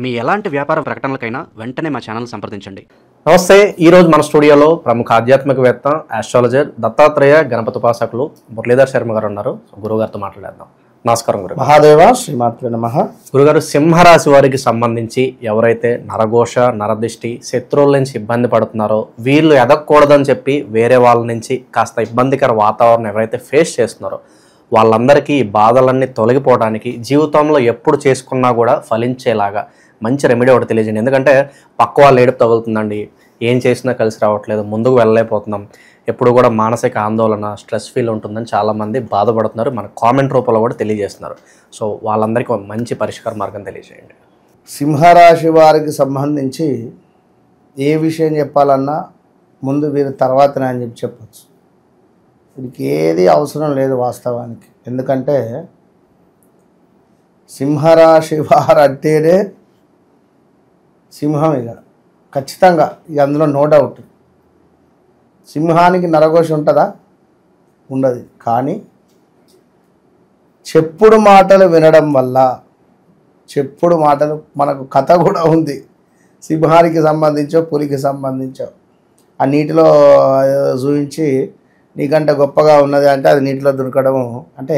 మీ ఎలాంటి వ్యాపార ప్రకటనలకైనా వెంటనే మా ఛానల్ సంప్రదించండి. నమస్తే. ఈరోజు మన స్టూడియోలో ప్రముఖ ఆధ్యాత్మికవేత్త, ఆస్ట్రాలజర్, దత్తాత్రేయ గణపతి ఉపాసకులు మురళీధర్ శర్మ గారు ఉన్నారు. గురుగారితో మాట్లాడేద్దాం. నమస్కారం గురు. మహాదేవ శ్రీమాత్రే నమః. గురుగారు, సింహరాశి వారికి సంబంధించి ఎవరైతే నరఘోష, నరదిష్టి, శత్రువుల నుంచి ఇబ్బంది పడుతున్నారో, వీళ్ళు ఎదగకూడదని చెప్పి వేరే వాళ్ళ నుంచి కాస్త ఇబ్బందికర వాతావరణం ఎవరైతే ఫేస్ చేస్తున్నారో వాళ్ళందరికీ ఈ బాధలన్నీ తొలగిపోవడానికి జీవితంలో ఎప్పుడు చేసుకున్నా కూడా ఫలించేలాగా మంచి రెమెడీ ఒకటి తెలియజేయండి. ఎందుకంటే పక్క వాళ్ళు ఏడుపు తగులుతుందండి, ఏం చేసినా కలిసి రావట్లేదు, ముందుకు వెళ్ళలేకపోతున్నాం, ఎప్పుడు కూడా మానసిక ఆందోళన, స్ట్రెస్ ఫీల్ ఉంటుందని చాలామంది బాధపడుతున్నారు. మన కామెంట్ రూపంలో కూడా తెలియజేస్తున్నారు. సో వాళ్ళందరికీ ఒక మంచి పరిష్కార మార్గం తెలియజేయండి. సింహరాశి వారికి సంబంధించి ఏ విషయం చెప్పాలన్నా ముందు వీరి తర్వాతనే అని చెప్పచ్చు. వీరికి ఏది అవసరం లేదు వాస్తవానికి. ఎందుకంటే సింహరాశి వారు అంటేనే సింహం. ఇక ఖచ్చితంగా ఇక అందులో నో డౌట్. సింహానికి నరఘోష ఉంటుందా? ఉండదు. కానీ చెప్పుడు మాటలు వినడం వల్ల, చెప్పుడు మాటలు మనకు కథ కూడా ఉంది. సింహానికి సంబంధించో పులికి సంబంధించో ఆ నీటిలో చూపించి నీకంటే గొప్పగా ఉన్నది అంటే అది నీటిలో దొరకడము. అంటే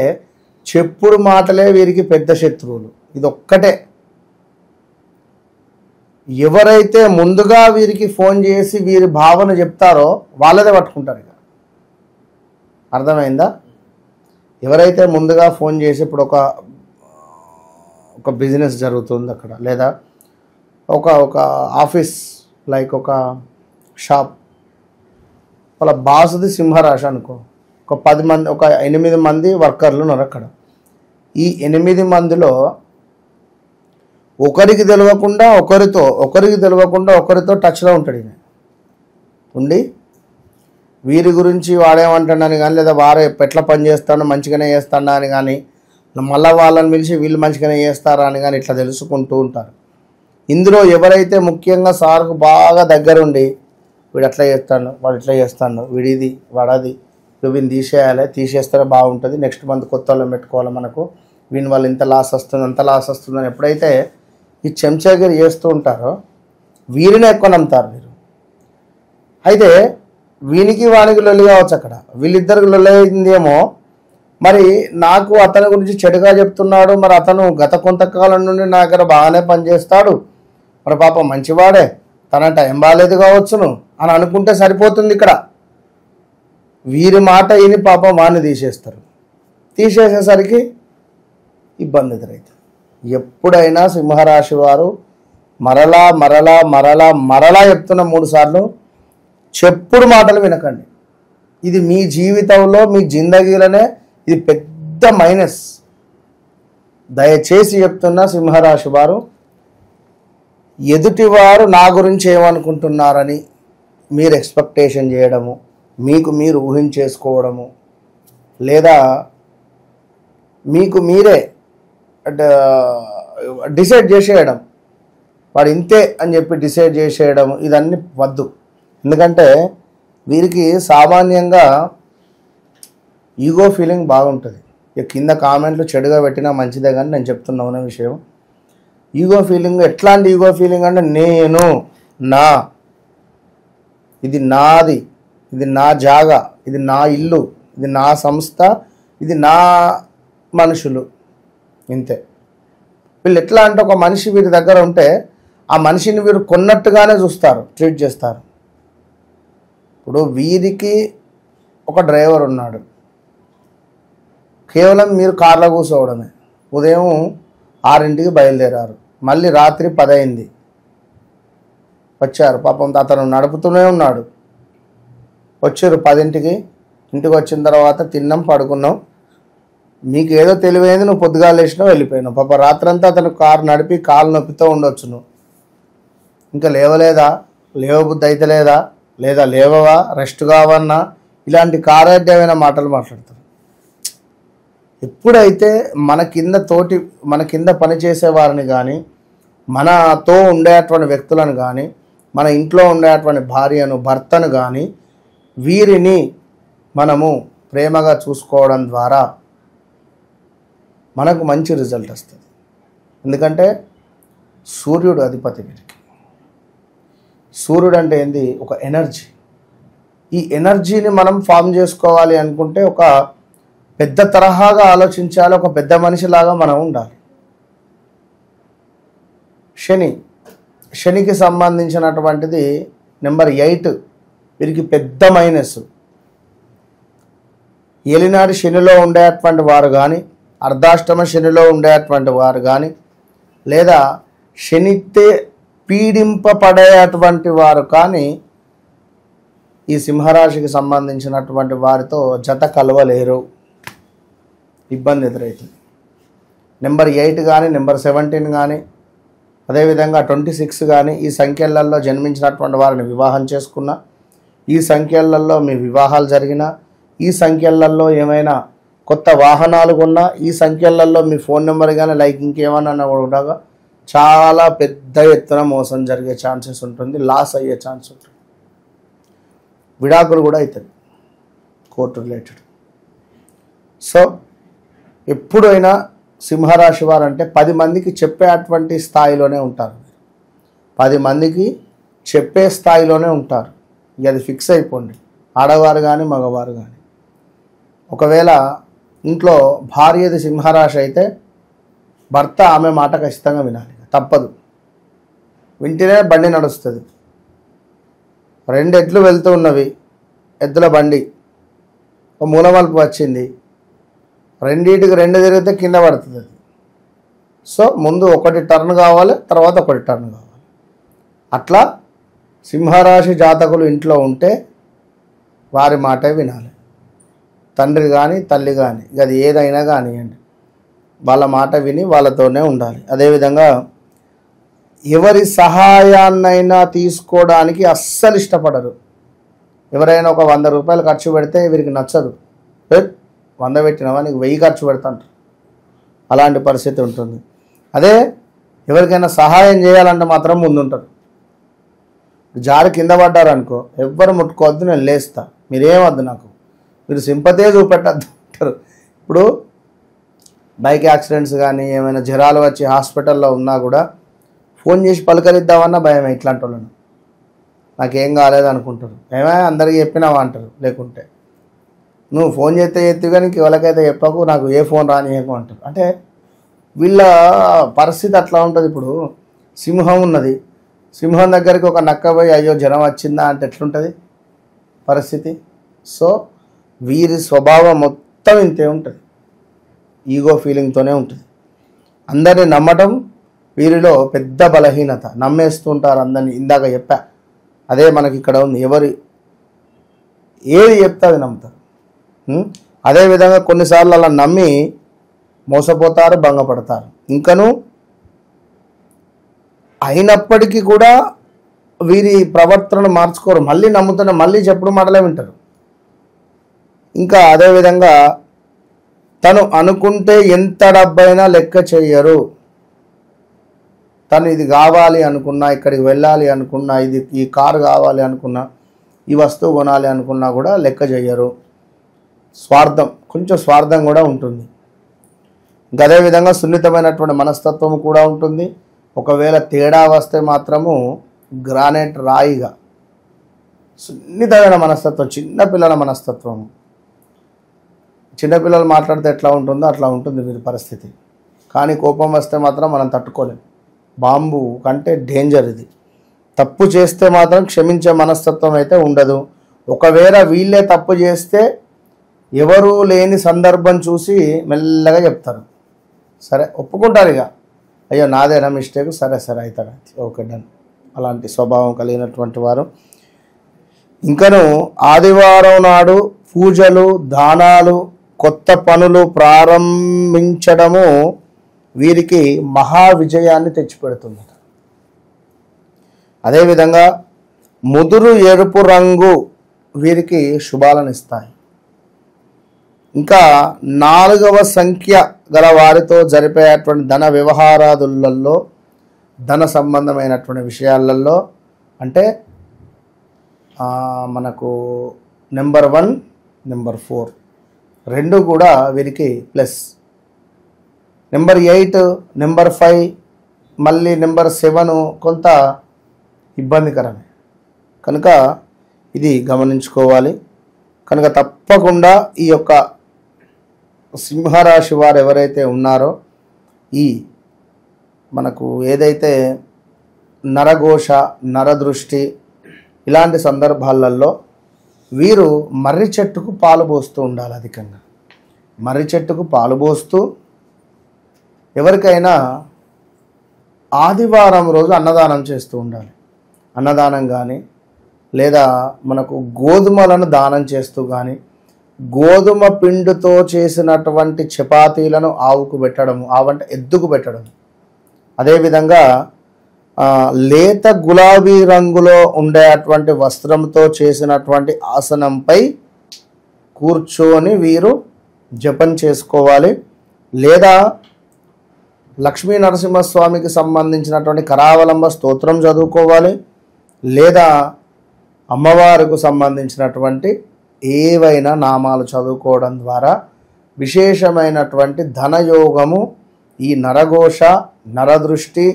చెప్పుడు మాటలే వీరికి పెద్ద శత్రువులు. ఇది ఒక్కటే. ఎవరైతే ముందుగా వీరికి ఫోన్ చేసి వీరి భావన చెప్తారో వాళ్ళదే పట్టుకుంటారు. ఇక అర్థమైందా? ఎవరైతే ముందుగా ఫోన్ చేసి ఇప్పుడు ఒక బిజినెస్ జరుగుతుంది అక్కడ, లేదా ఒక ఆఫీస్, లైక్ ఒక షాప్, వాళ్ళ బాసుది సింహరాశి అనుకో. ఒక 10 మంది, ఒక 8 మంది వర్కర్లు ఉన్నారు అక్కడ. ఈ 8 మందిలో ఒకరికి తెలియకుండా ఒకరితో టచ్లో ఉంటాడు. ఈయన ఉండి వీరి గురించి వాడేమంటాడని కానీ, లేదా వారు ఎట్లా పని చేస్తాడో మంచిగానే చేస్తాడా అని కానీ, మళ్ళీ వాళ్ళని పిలిచి వీళ్ళు మంచిగానే చేస్తారా అని కానీ ఇట్లా తెలుసుకుంటూ ఉంటారు. ఇందులో ఎవరైతే ముఖ్యంగా సార్కు బాగా దగ్గరుండి వీడు అట్లా చేస్తాడు, వాడు ఇట్లా చేస్తాడు, వీడిది వాడది, వీడిని తీసేస్తేనే బాగుంటుంది, నెక్స్ట్ మంత్ కొత్త వాళ్ళని పెట్టుకోవాలి, మనకు వీని వాళ్ళు ఇంత లాస్ వస్తుంది అంత లాస్ వస్తుందని ఎప్పుడైతే ఈ చెంచాగిరి చేస్తూ ఉంటారో వీరిని ఎక్కువ నమ్ముతారు వీరు. అయితే వీనికి వానికి లొల్లి కావచ్చు అక్కడ, వీళ్ళిద్దరికి లొల్లి అయిందేమో. మరి నాకు అతని గురించి చెడుగా చెప్తున్నాడు, మరి అతను గత కొంతకాలం నుండి నా దగ్గర బాగానే పనిచేస్తాడు, మరి పాపం మంచివాడే, తన టైం బాగాలేదు కావచ్చును అని అనుకుంటే సరిపోతుంది. ఇక్కడ వీరి మాట విని పాపం వాడిని తీసేస్తారు. తీసేసేసరికి ఇబ్బంది ఎదురైతుంది. ఎప్పుడైనా సింహరాశి వారు మరలా చెప్తున్న 3 సార్లు చెప్పుడు మాటలు వినకండి. ఇది మీ జీవితంలో, మీ జిందగీలోనే ఇది పెద్ద మైనస్. దయచేసి చెప్తున్న సింహరాశి వారు, ఎదుటివారు నా గురించి ఏమనుకుంటున్నారని మీరు ఎక్స్పెక్టేషన్ చేయడము, మీకు మీరు ఊహించేసుకోవడము, లేదా మీకు మీరే డిసైడ్ చేసేయడం, వాడు ఇంతే అని చెప్పి డిసైడ్ చేసేయడం, ఇదన్నీ వద్దు. ఎందుకంటే వీరికి సామాన్యంగా ఈగో ఫీలింగ్ బాగుంటుంది. ఇక కింద కామెంట్లు చెడుగా పెట్టినా మంచిదే, కానీ నేను చెప్తున్నా ఉన్న విషయం, ఈగో ఫీలింగ్ ఎట్లాంటి ఈగో ఫీలింగ్ అంటే నేను, నా, ఇది నాది, ఇది నా జాగా, ఇది నా ఇల్లు, ఇది నా సంస్థ, ఇది నా మనుషులు, ఇంతే. వీళ్ళు ఎట్లా అంటే ఒక మనిషి వీరి దగ్గర ఉంటే ఆ మనిషిని వీరు కొన్నట్టుగానే చూస్తారు, ట్రీట్ చేస్తారు. ఇప్పుడు వీరికి ఒక డ్రైవర్ ఉన్నాడు, కేవలం మీరు కార్లో కూర్చోవడమే. ఉదయం 6ంటికి బయలుదేరారు, మళ్ళీ రాత్రి 10 అయింది, వచ్చారు. పాపం అతను నడుపుతూనే ఉన్నాడు. వచ్చారు 10ంటికి, ఇంటికి వచ్చిన తర్వాత తిన్నాం, పడుకున్నాం, మీకు ఏదో తెలివైంది, నువ్వు పొద్దుగా లేచినావు, వెళ్ళిపోయినావు. పాప రాత్రంతా అతను కారు నడిపి కాలు నొప్పితో ఉండొచ్చు. నువ్వు ఇంకా లేవలేదా, లేవబుద్ధి అయితే లేదా లేవవా, రెస్ట్ కావన్నా, ఇలాంటి కారాధ్యమైన మాటలు మాట్లాడతారు. ఎప్పుడైతే మన కింద పనిచేసే వారిని కానీ, మనతో ఉండేటువంటి వ్యక్తులను కానీ, మన ఇంట్లో ఉండేటువంటి భార్యను, భర్తను కానీ, వీరిని మనము ప్రేమగా చూసుకోవడం ద్వారా మనకు మంచి రిజల్ట్ వస్తుంది. ఎందుకంటే సూర్యుడు అధిపతి వీరికి. సూర్యుడు అంటే ఏంది? ఒక ఎనర్జీ. ఈ ఎనర్జీని మనం ఫామ్ చేసుకోవాలి అనుకుంటే ఒక పెద్ద తరహాగా ఆలోచించాలి, ఒక పెద్ద మనిషిలాగా మనం ఉండాలి. శనికి సంబంధించినటువంటిది నెంబర్ 8, వీరికి పెద్ద మైనస్. ఏలినాటి శనిలో ఉండేటువంటి వారు కానీ, అర్ధాష్టమ శనిలో ఉండేటువంటి వారు కానీ, లేదా శనితే పీడింపబడేటువంటి వారు కానీ ఈ సింహరాశికి సంబంధించినటువంటి వారితో జత కలవలేరు, ఇబ్బంది ఎదురవుతుంది. నెంబర్ 8 కానీ, నెంబర్ 17 కానీ, అదేవిధంగా 26 కానీ ఈ సంఖ్యలలో జన్మించినటువంటి వారిని వివాహం చేసుకున్న, ఈ సంఖ్యలలో మీ వివాహాలు జరిగిన, ఈ సంఖ్యలలో ఏమైనా కొత్త వాహనాలు కొన్నా, ఈ సంఖ్యలలో మీ ఫోన్ నెంబర్ కానీ లైక్ ఇంకేమన్నా కూడా చాలా పెద్ద ఎత్తున మోసం జరిగే ఛాన్సెస్ ఉంటుంది, లాస్ అయ్యే ఛాన్స్ ఉంటుంది. విడాకులు కూడా అవుతుంది కోర్టు రిలేటెడ్. సో ఎప్పుడైనా సింహరాశి వారు అంటే 10 మందికి చెప్పేటువంటి స్థాయిలోనే ఉంటారు, 10 మందికి చెప్పే స్థాయిలోనే ఉంటారు. ఇక అది ఫిక్స్ అయిపోండి, ఆడవారు కానీ మగవారు కానీ. ఒకవేళ ఇంట్లో భార్యది సింహరాశి అయితే భర్త ఆమె మాట ఖచ్చితంగా వినాలి, తప్పదు. వింటేనే బండి నడుస్తుంది. 2 ఎడ్లు వెళ్తూ ఉన్నవి, ఎద్దుల బండి, ఒక మూలమలుపు వచ్చింది, రెండింటికి 2 తిరిగితే కింద పడుతుంది అది. సో ముందు ఒకటి టర్న్ కావాలి, తర్వాత ఒకటి టర్న్ కావాలి. అట్లా సింహరాశి జాతకులు ఇంట్లో ఉంటే వారి మాటే వినాలి. తండ్రి కానీ తల్లి కానీ, అది ఏదైనా కానివ్వండి, వాళ్ళ మాట విని వాళ్ళతోనే ఉండాలి. అదేవిధంగా ఎవరి సహాయాన్నైనా తీసుకోవడానికి అస్సలు ఇష్టపడరు. ఎవరైనా ఒక 100 రూపాయలు ఖర్చు పెడితే వీరికి నచ్చదు. 100 పెట్టినావా, నీకు 1000 ఖర్చు పెడతాంటారు. అలాంటి పరిస్థితి ఉంటుంది. అదే ఎవరికైనా సహాయం చేయాలంటే మాత్రం ముందుంటారు. జారి కింద పడ్డారనుకో, ఎవ్వరు ముట్టుకోవద్దు, నేను లేస్తా, మీరేమద్దు, నాకు మీరు సింపతే చూపెట్టద్దు అంటారు. ఇప్పుడు బైక్ యాక్సిడెంట్స్ కానీ ఏమైనా జ్వరాలు వచ్చి హాస్పిటల్లో ఉన్నా కూడా ఫోన్ చేసి పలకరిద్దామన్నా భయమే. ఇట్లాంటి వాళ్ళను నాకేం కాలేదు అనుకుంటారు, ఏమైనా అందరికీ చెప్పినావా అంటారు. లేకుంటే నువ్వు ఫోన్ చేస్తే ఎత్తి కానీ ఎవరికైతే చెప్పకు, నాకు ఏ ఫోన్ రానియకు అంటారు. అంటే వీళ్ళ పరిస్థితి అట్లా ఉంటుంది. ఇప్పుడు సింహం ఉన్నది, సింహం దగ్గరికి ఒక నక్క పోయి అయ్యో జ్వరం వచ్చిందా అంటే ఎట్లుంటుంది పరిస్థితి. సో వీరి స్వభావం మొత్తం ఇంతే ఉంటుంది, ఈగో ఫీలింగ్తోనే ఉంటుంది. అందరిని నమ్మటం వీరిలో పెద్ద బలహీనత, నమ్మేస్తుంటారు అందరినీ. ఇందాక చెప్పా, అదే మనకి ఇక్కడ ఉంది. ఎవరు ఏది చెప్తే అది నమ్ముతారు. అదేవిధంగా కొన్నిసార్లు అలా నమ్మి మోసపోతారు, భంగపడతారు. ఇంకను అయినప్పటికీ కూడా వీరి ప్రవర్తనను మార్చుకోరు, మళ్ళీ నమ్ముతున్న మళ్ళీ చెప్పుడు మాటలే వింటారు. ఇంకా అదేవిధంగా తను అనుకుంటే ఎంత డబ్బైనా లెక్క చెయ్యరు. తను ఇది కావాలి అనుకున్నా, ఇక్కడికి వెళ్ళాలి అనుకున్నా, ఇది ఈ కారు కావాలి అనుకున్నా, ఈ వస్తువు కొనాలి అనుకున్నా కూడా లెక్క చెయ్యరు. స్వార్థం, కొంచెం స్వార్థం కూడా ఉంటుంది. ఇంకా అదేవిధంగా సున్నితమైనటువంటి మనస్తత్వం కూడా ఉంటుంది. ఒకవేళ తేడా వస్తే మాత్రము గ్రానైట్ రాయిగా సున్నితమైన మనస్తత్వం, చిన్నపిల్లల మనస్తత్వం. చిన్నపిల్లలు మాట్లాడితే ఎట్లా ఉంటుందో అట్లా ఉంటుంది వీరి పరిస్థితి. కానీ కోపం వస్తే మాత్రం మనం తట్టుకోలేం. బాంబు కంటే డేంజర్ ఇది. తప్పు చేస్తే మాత్రం క్షమించే మనస్తత్వం అయితే ఉండదు. ఒకవేళ వీళ్ళే తప్పు చేస్తే ఎవరూ లేని సందర్భం చూసి మెల్లగా చెప్తారు, సరే ఒప్పుకుంటారు. ఇక అయ్యో నాదేనా మిస్టేక్, సరే సరే అవుతాడు, ఓకే డన్. అలాంటి స్వభావం కలిగినటువంటి వారు. ఇంకను ఆదివారం నాడు పూజలు, దానాలు, కొత్త పనులు ప్రారంభించడము వీరికి మహా విజయాన్ని తెచ్చిపెడుతుంది. అదేవిధంగా ముదురు ఎరుపు రంగు వీరికి శుభాలను ఇస్తాయి. ఇంకా 4వ సంఖ్య గల వారితో జరిపేటువంటి ధన వ్యవహారాదులలో, ధన సంబంధమైనటువంటి విషయాలలో అంటే మనకు నెంబర్ 1, నెంబర్ 4 రెండు కూడా వీరికి ప్లస్. నెంబర్ 8, నెంబర్ 5 మళ్ళీ నెంబర్ 7 కొంత ఇబ్బందికరమే. కనుక ఇది గమనించుకోవాలి. కనుక తప్పకుండా ఈ యొక్క సింహరాశి వారు ఎవరైతే ఉన్నారో ఈ మనకు ఏదైతే నరఘోష, నరదృష్టి ఇలాంటి సందర్భాలలో వీరు మర్రి చెట్టుకు పాలు పోస్తూ ఉండాలి. అధికంగా మర్రి చెట్టుకు పాలు పోస్తూ ఎవరికైనా ఆదివారం రోజు అన్నదానం చేస్తూ ఉండాలి. అన్నదానం కానీ లేదా మనకు గోధుమలను దానం చేస్తూ కానీ గోధుమ పిండితో చేసినటువంటి చపాతీలను ఆవుకు పెట్టడము, ఆవంటే ఎద్దుకు పెట్టడం. అదేవిధంగా లేత గులాబీ రంగులో ఉండేటువంటి వస్త్రంతో చేసినటువంటి ఆసనంపై కూర్చొని వీరు జపం చేసుకోవాలి. లేదా లక్ష్మీ నరసింహస్వామికి సంబంధించినటువంటి కరావలంబ స్తోత్రం చదువుకోవాలి. లేదా అమ్మవారికి సంబంధించినటువంటి ఏవైనా నామాలు చదువుకోవడం ద్వారా విశేషమైనటువంటి ధనయోగము, ఈ నరఘోష, నరదృష్టి,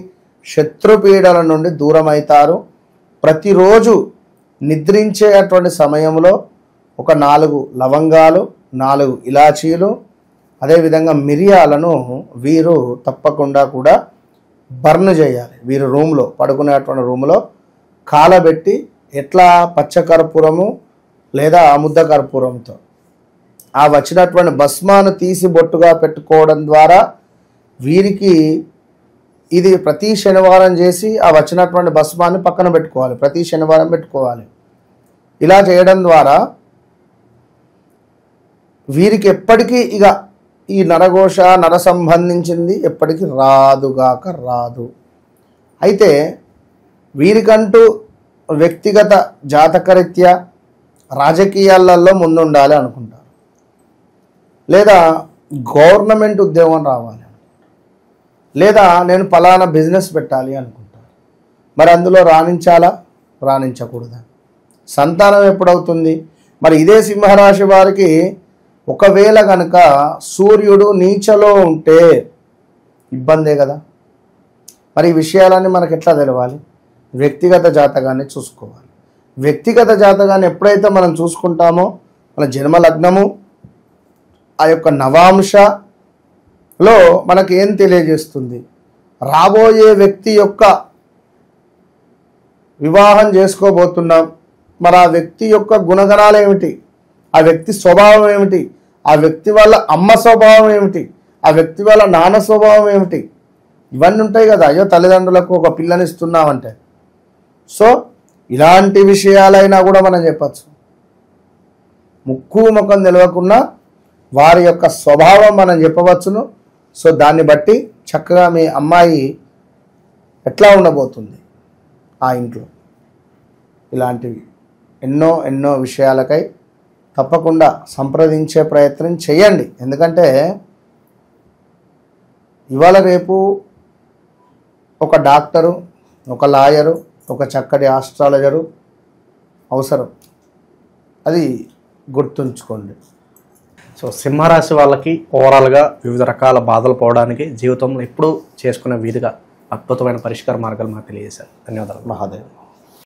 శత్రుపీడల నుండి దూరమవుతారు. ప్రతిరోజు నిద్రించేటువంటి సమయంలో ఒక 4 లవంగాలు, 4 ఇలాచీలు, అదేవిధంగా మిరియాలను వీరు తప్పకుండా కూడా బర్న్ చేయాలి. వీరు రూమ్లో పడుకునేటువంటి రూమ్లో కాలబెట్టి ఎట్లా పచ్చకర్పూరము లేదా ముద్ద కర్పూరంతో ఆ వచ్చినటువంటి భస్మాను తీసి బొట్టుగా పెట్టుకోవడం ద్వారా వీరికి ఇది ప్రతి శనివారం చేసి ఆ వచ్చినటువంటి భస్మాన్ని పక్కన పెట్టుకోవాలి. ప్రతి శనివారం పెట్టుకోవాలి. ఇలా చేయడం ద్వారా వీరికి ఎప్పటికీ ఇక ఈ నరఘోష, నర సంబంధించింది ఎప్పటికీ రాదుగాక రాదు. అయితే వీరికంటూ వ్యక్తిగత జాతకరీత్యా రాజకీయాలలో ముందుండాలి అనుకుంటారు, లేదా గవర్నమెంట్ ఉద్యోగం రావాలి, లేదా నేను ఫలానా బిజినెస్ పెట్టాలి అనుకుంటారు. మరి అందులో రాణించాలా, రాణించకూడదా? సంతానం ఎప్పుడవుతుంది? మరి ఇదే సింహరాశి వారికి ఒకవేళ కనుక సూర్యుడు నీచలో ఉంటే ఇబ్బందే కదా. మరి ఈ విషయాలన్నీ మనకు ఎట్లా తెలవాలి? వ్యక్తిగత జాతకాన్ని చూసుకోవాలి. వ్యక్తిగత జాతకాన్ని ఎప్పుడైతే మనం చూసుకుంటామో మన జన్మ లగ్నము ఆ యొక్క నవాంశలో మనకు ఏం తెలియజేస్తుంది? రాబోయే వ్యక్తి యొక్క వివాహం చేసుకోబోతున్నాం, మరి ఆ వ్యక్తి యొక్క గుణగణాలు ఏమిటి, ఆ వ్యక్తి స్వభావం ఏమిటి, ఆ వ్యక్తి వాళ్ళ అమ్మ స్వభావం ఏమిటి, ఆ వ్యక్తి వాళ్ళ నాన్న స్వభావం ఏమిటి, ఇవన్నీ ఉంటాయి కదా. అయ్యో తల్లిదండ్రులకు ఒక పిల్లనిస్తున్నామంటే, సో ఇలాంటి విషయాలైనా కూడా మనం చెప్పచ్చు. ముక్కు ముఖం తెలియకుండా వారి యొక్క స్వభావం మనం చెప్పవచ్చును. సో దాన్ని బట్టి చక్కగా మీ అమ్మాయి ఎట్లా ఉండబోతుంది ఆ ఇంట్లో, ఇలాంటివి ఎన్నో ఎన్నో విషయాలకై తప్పకుండా సంప్రదించే ప్రయత్నం చేయండి. ఎందుకంటే ఇవాళ రేపు ఒక డాక్టరు, ఒక లాయరు, ఒక చక్కటి ఆస్ట్రాలజరు అవసరం, అది గుర్తుంచుకోండి. సో సింహరాశి వాళ్ళకి ఓవరాల్గా వివిధ రకాల బాధలు పోవడానికి జీవితంలో ఎప్పుడూ చేసుకునే వీధిగా అద్భుతమైన పరిష్కార మార్గాలు మాకు తెలియజేశారు. ధన్యవాదాలు. మహాదేవ్.